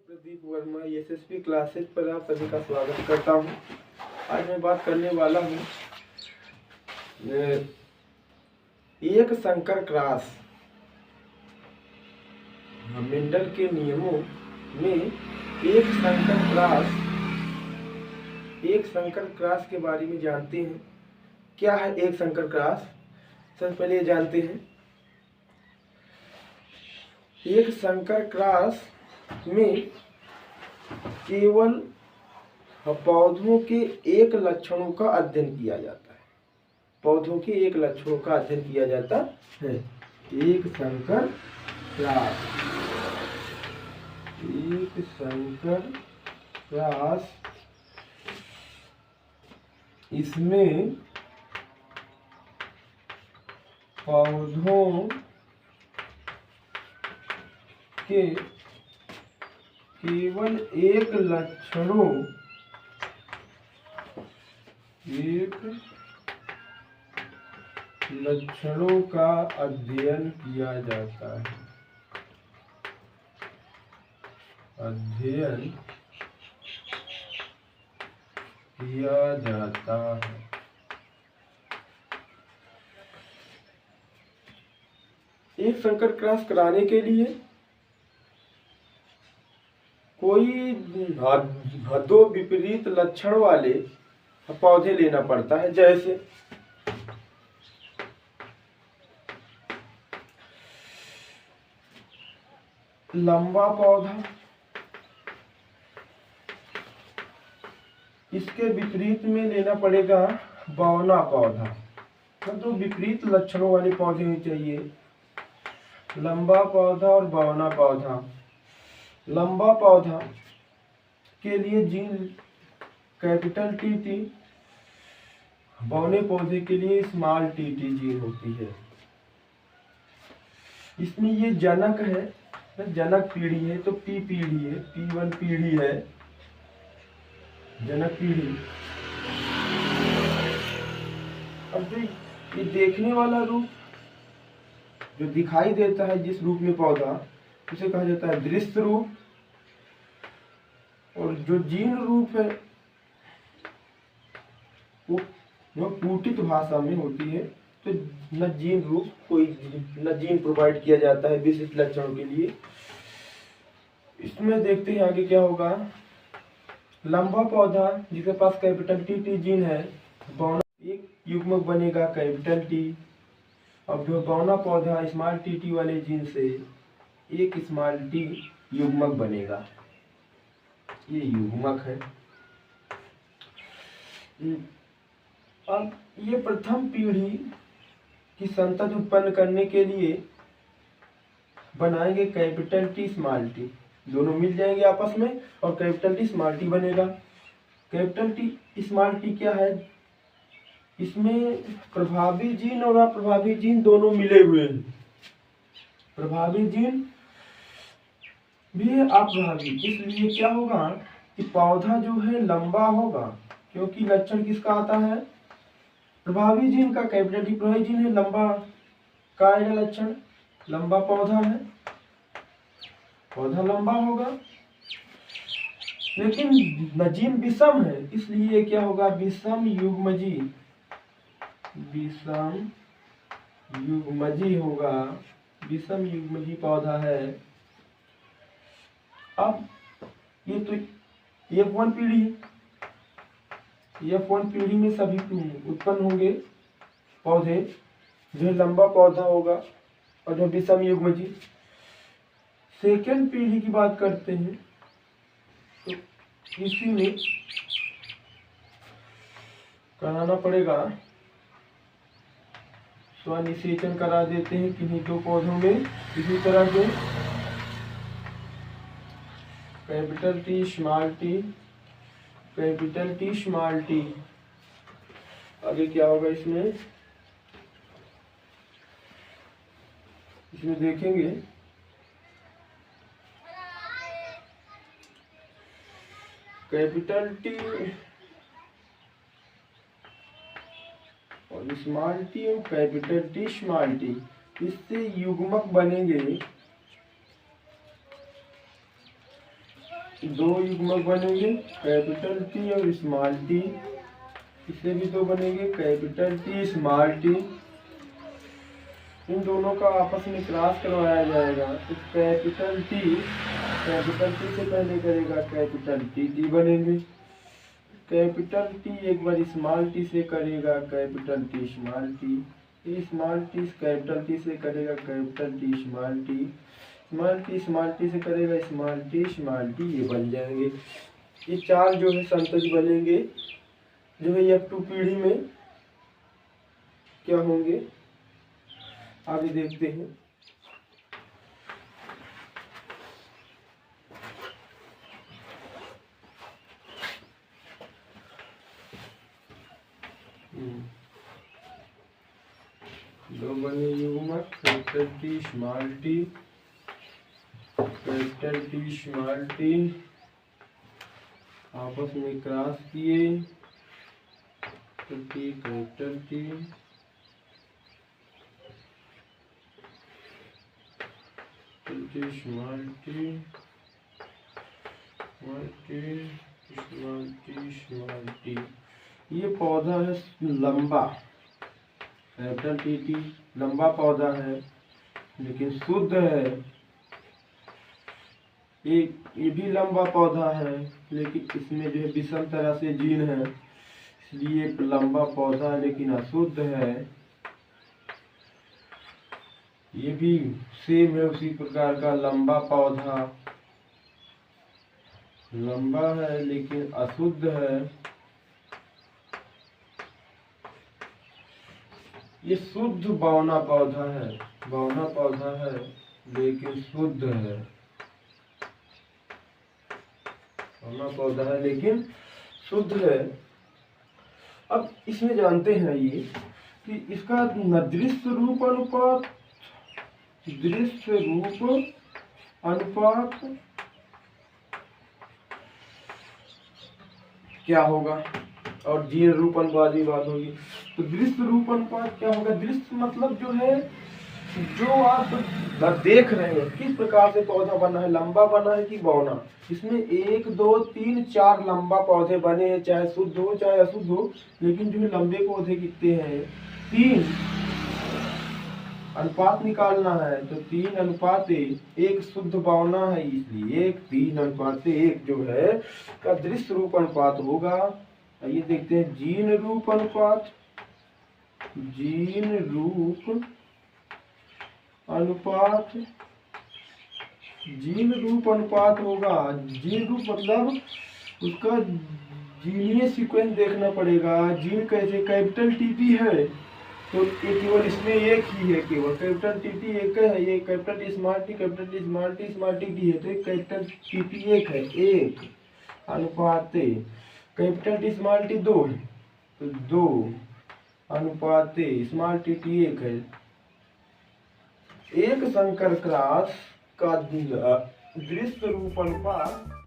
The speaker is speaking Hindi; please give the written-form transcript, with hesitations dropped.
प्रदीप वर्मा एसएसपी क्लासेज पर आप सभी का स्वागत करता हूं। आज मैं बात करने वाला हूं एक संकर क्रॉस। मेंडल के नियमों में एक संकर क्रॉस के बारे में जानते हैं। क्या है एक संकर क्रॉस? सबसे पहले जानते हैं एक संकर क्रॉस में केवल पौधों के एक लक्षणों का अध्ययन किया जाता है। पौधों के एक लक्षणों का अध्ययन किया जाता है। एक संकर क्रॉस इसमें पौधों के केवल एक लक्षणों का अध्ययन किया जाता है। एक संकर क्रॉस कराने के लिए कोई दो विपरीत लक्षण वाले पौधे लेना पड़ता है। जैसे लंबा पौधा, इसके विपरीत में लेना पड़ेगा बौना पौधा। तो विपरीत लक्षणों वाले पौधे होने चाहिए, लंबा पौधा और बौना पौधा। लंबा पौधा के लिए जीन कैपिटल टी, बौने पौधे के लिए स्मॉल टी जीन होती है। इसमें ये जनक है, जनक पीढ़ी है, तो पी पीढ़ी है, P1 पीढ़ी है, जनक पीढ़ी। अब जो ये देखने वाला रूप जो दिखाई देता है, जिस रूप में पौधा, उसे कहा जाता है दृश्य रूप। और जो जीन रूप है वो पूटित भाषा में होती है। तो न जीन रूप न जीन प्रोवाइड किया जाता है विशिष्ट लक्षणों के लिए। इसमें देखते हैं आगे क्या होगा। लंबा पौधा जिसके पास कैपिटल टी जीन है, बौना एक युग्मक बनेगा कैपिटल टी। अब जो बौना पौधा स्मॉल टी वाले जीन से एक स्मॉल टी युग्मक बनेगा। ये युग्मक है। अब ये प्रथम पीढ़ी की संतति उत्पन्न करने के लिए बनाएंगे कैपिटल टी स्मॉल टी, दोनों मिल जाएंगे आपस में और कैपिटल टी स्मॉल टी बनेगा। कैपिटल टी स्मॉल टी क्या है? इसमें प्रभावी जीन और अप्रभावी जीन दोनों मिले हुए हैं। प्रभावी जीन भी है, अप्रभावी। इसलिए क्या होगा कि पौधा जो है लंबा होगा, क्योंकि लक्षण किसका आता है? प्रभावी जीन का। कैपिटल टी प्रभावी जीन है, लंबा का आएगा लक्षण, लंबा पौधा है, पौधा लंबा होगा। लेकिन जीन विषम है, इसलिए क्या होगा? विषम युग्मजी होगा, विषम युग्मजी पौधा है। अब ये तो F1 पीढ़ी है, F1 पीढ़ी में सभी उत्पन्न होंगे पौधे, जो लंबा पौधा होगा और जो विषम युग्मजी। सेकेंड पीढ़ी की बात करते हैं तो इसी में कराना पड़ेगा, स्वनिषेचन करा देते हैं किन्हीं दो पौधों में इसी तरह से capital T small T, capital T small T. आगे क्या होगा इसमें देखेंगे। कैपिटल टी और स्मॉल टी और कैपिटल टी स्मॉल टी, इससे युग्मक बनेंगे दो युग्मक बनेंगे, कैपिटल टी और स्मॉल टी। इससे भी दो बनेंगे, कैपिटल टी स्मॉल टी। इन दोनों का आपस में क्रॉस करवाया जाएगा तो कैपिटल टी से पहले करेगा कैपिटल टी बनेंगे। कैपिटल टी एक बार स्मॉल टी से करेगा capital T small T. Small T capital T से करेगा capital T small T. Small T से करेगा स्मॉल टी, ये बन जाएंगे। ये चार जो है संतज बनेंगे, जो है F2 पीढ़ी में क्या होंगे आगे देखते हैं। दो बने युग्मक, capital T small T, capital T small T आपस में क्रॉस किए तो T capital T, small T, small T. ये पौधा है लंबा, कैपिटल टी लंबा पौधा है लेकिन शुद्ध है। ये भी लंबा पौधा है लेकिन इसमें जो है विषम तरह से जीन है, इसलिए लंबा पौधा है लेकिन अशुद्ध है। ये भी सेम है उसी प्रकार का लंबा पौधा, लंबा है लेकिन अशुद्ध है। ये शुद्ध बौना पौधा है लेकिन शुद्ध है। बौना पौधा है लेकिन शुद्ध है। अब इसमें जानते हैं ये कि इसका दृश्य रूप अनुपात क्या होगा, और जीन रूप अनुपात की बात होगी। तो दृश्य रूप अनुपात क्या होगा? दृश्य मतलब जो है, जो आप देख रहे हैं किस प्रकार से पौधा बना है, लंबा बना है कि बौना। इसमें 1 2 3 4 लंबा पौधे बने हैं, चाहे शुद्ध हो चाहे अशुद्ध हो, लेकिन जो है लंबे पौधे कितने हैं? 3। अनुपात निकालना है तो 3:1 शुद्ध बौना है, इसलिए 3:1 जो है का दृश्य रूप अनुपात होगा। ये देखते हैं जीन रूप अनुपात। जीन रूप अनुपात होगा। जीन रूप मतलब उसका जीनीय सीक्वेंस देखना पड़ेगा। जीन कैसे, कैपिटल टीटी है तो ये केवल इसमें एक ही है, केवल कैपिटल टीटी एक है। ये capital T small T, capital T small T, small T T है तो कैपिटल टीटी एक है, 1 अनुपात। कैपिटल टी स्मॉल टी 2 है तो 2 अनुपात स्मॉल टी टी 1 है। एक संकर क्रॉस का दृश्य रूप अनुपात